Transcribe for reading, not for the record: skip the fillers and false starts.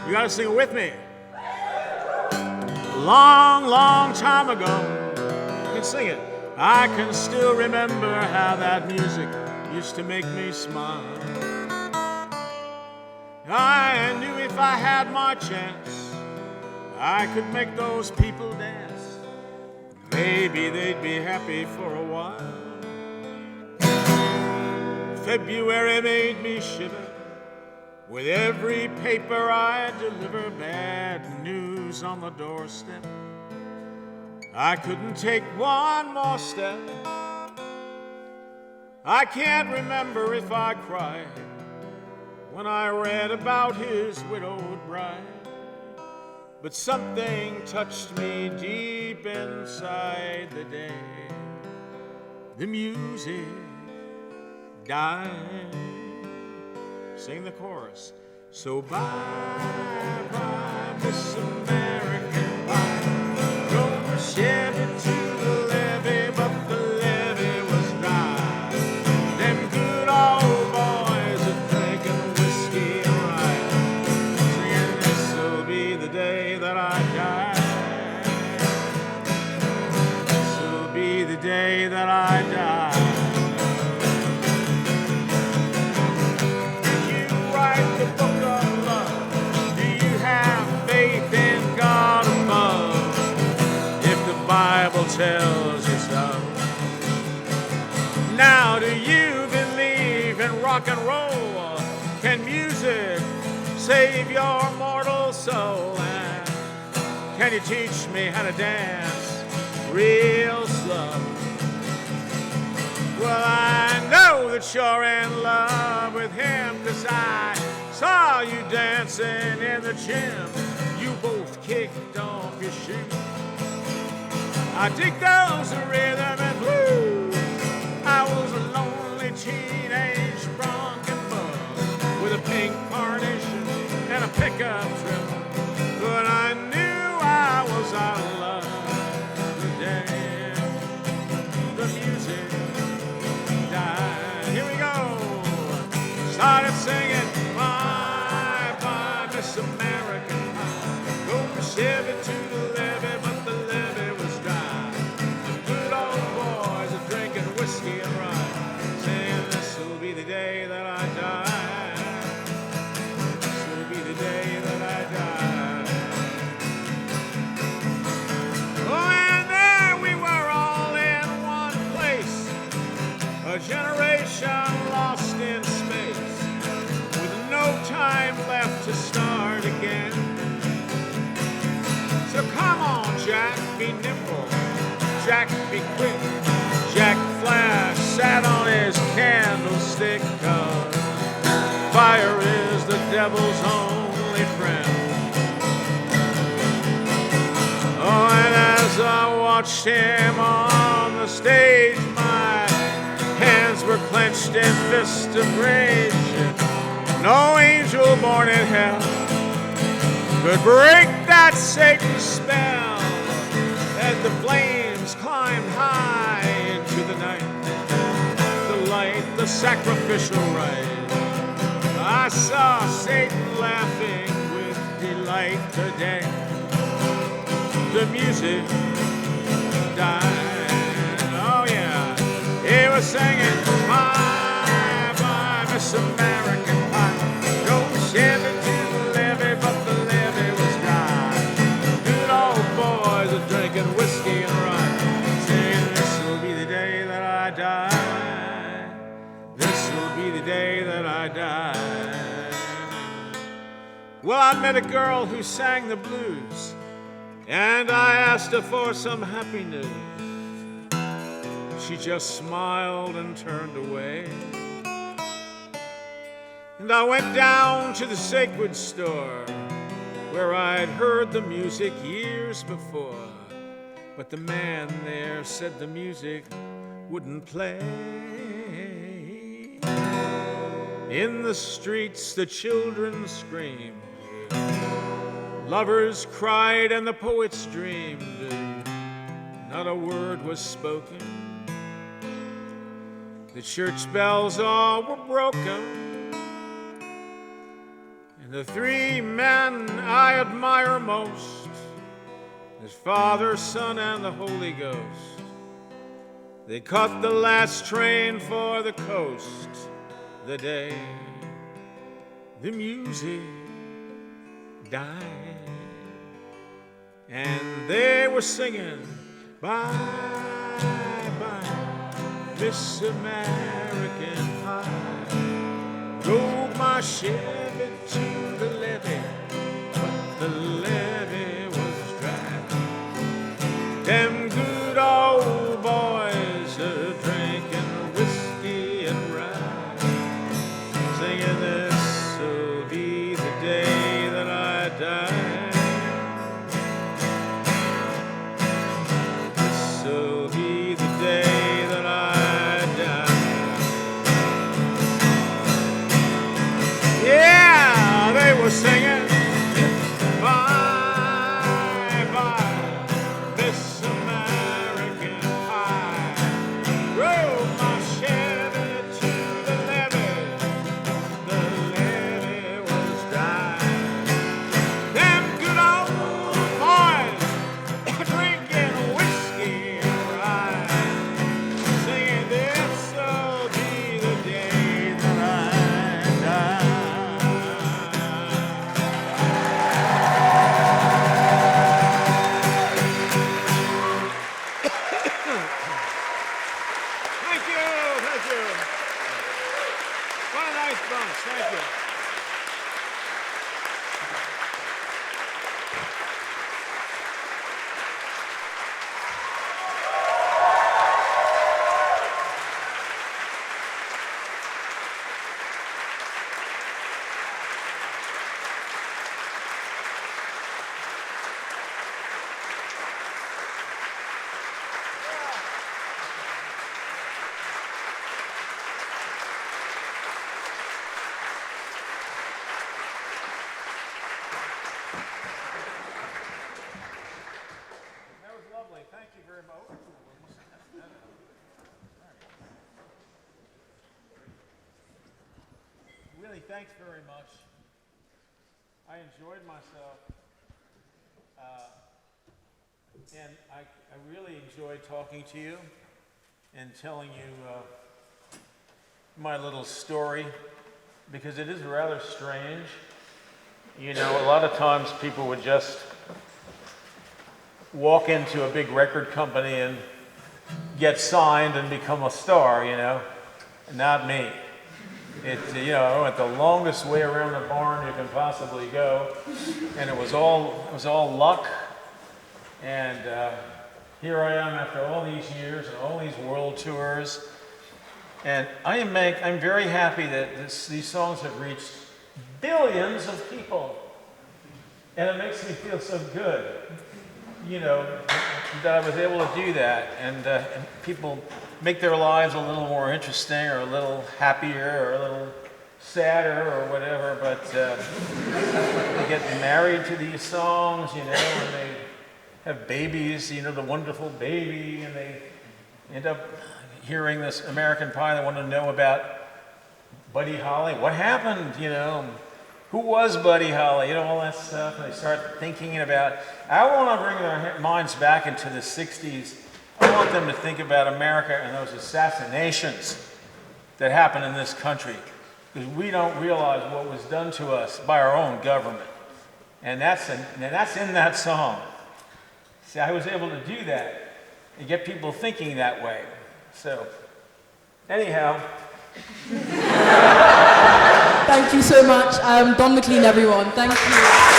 You gotta sing it with me. Long, long time ago. You can sing it. I can still remember how that music used to make me smile. I knew if I had my chance, I could make those people dance. Maybe they'd be happy for a while. February made me shiver. With every paper I deliver, bad news on the doorstep. I couldn't take one more step. I can't remember if I cried when I read about his widowed bride. But something touched me deep inside the day the music died. Sing the chorus. So bye-bye, Miss American Pie. Go ship it to the levee, but the levee was dry. Them good old boys are drinking whiskey and rye, singing this'll be the day that I die. This'll be the day that I die. The book of love. Do you have faith in God above? If the Bible tells you so. Now, do you believe in rock and roll? Can music save your mortal soul? And can you teach me how to dance real slow? Well, I know that you're in love with him, 'cause I saw you dancing in the gym. You both kicked off your shoes. I dig those rhythm and blues. I was a lonely teenage bronco bug with a pink carnation and a pickup truck. But I knew I was out of love the day the music died. Here we go. Started singing. Bye-bye, Miss American Pie. Go ship it to the levee, but the levee was dry. The good old boys are drinking whiskey and rye, saying this'll be the day that I die. This'll be the day that I die. Oh, and there we were all in one place, a generation lost in space, with no time left to start again. So come on, Jack, be nimble. Jack, be quick. Jack Flash sat on his candlestick, 'cause fire is the devil's only friend. Oh, and as I watched him on the stage, my hands were clenched in fists of rage. No angel born in hell could break that Satan spell. As the flames climbed high into the night, the light, the sacrificial rite, I saw Satan laughing with delight today. The music died. Oh yeah, he was singing bye-bye, Miss American Pie. Go ship it to the levee, but the levee was dry. Good old boys are drinking whiskey and rye, saying this'll be the day that I die. This'll be the day that I die. Well, I met a girl who sang the blues, and I asked her for some happy news. She just smiled and turned away. And I went down to the sacred store where I'd heard the music years before. But the man there said the music wouldn't play. In the streets the children screamed, lovers cried and the poets dreamed. Not a word was spoken. The church bells all were broken. The three men I admire most is Father, Son, and the Holy Ghost. They caught the last train for the coast the day the music died. And they were singing, bye, bye, Miss American Pie. Drove my Chevy to the levee, but the levee was dry. Them good old boys are drinking whiskey and rye, singing this'll be the day that I die. This'll be the day that I die. Yeah, they were singing, bye, bye, Miss American Pie. Drove my Chevy to the levee was dry. Them good old boys drinking whiskey and rye, singing this'll be the day that I die. Thank you, thank you. What a nice bunch, thank you. That was lovely. Thank you very much. Really, thanks very much. I enjoyed myself. And I really enjoyed talking to you and telling you my little story, because it is rather strange. You know, a lot of times people would just walk into a big record company and get signed and become a star, you know. Not me. You know, I went the longest way around the barn you can possibly go, and it was all luck. And here I am after all these years and all these world tours, and I'm very happy that these songs have reached billions of people, and it makes me feel so good, you know, that I was able to do that, and people make their lives a little more interesting, or a little happier, or a little sadder, or whatever. But they get married to these songs, you know, and they have babies, you know, the wonderful baby, and they end up hearing this American Pie. They want to know about Buddy Holly. What happened, you know? Who was Buddy Holly? You know, all that stuff. And they start thinking about, I want to bring their minds back into the 60s. I want them to think about America and those assassinations that happened in this country, because we don't realize what was done to us by our own government. And that's in that song. See, I was able to do that and get people thinking that way. So, anyhow. Thank you so much. Don McLean, everyone. Thank you.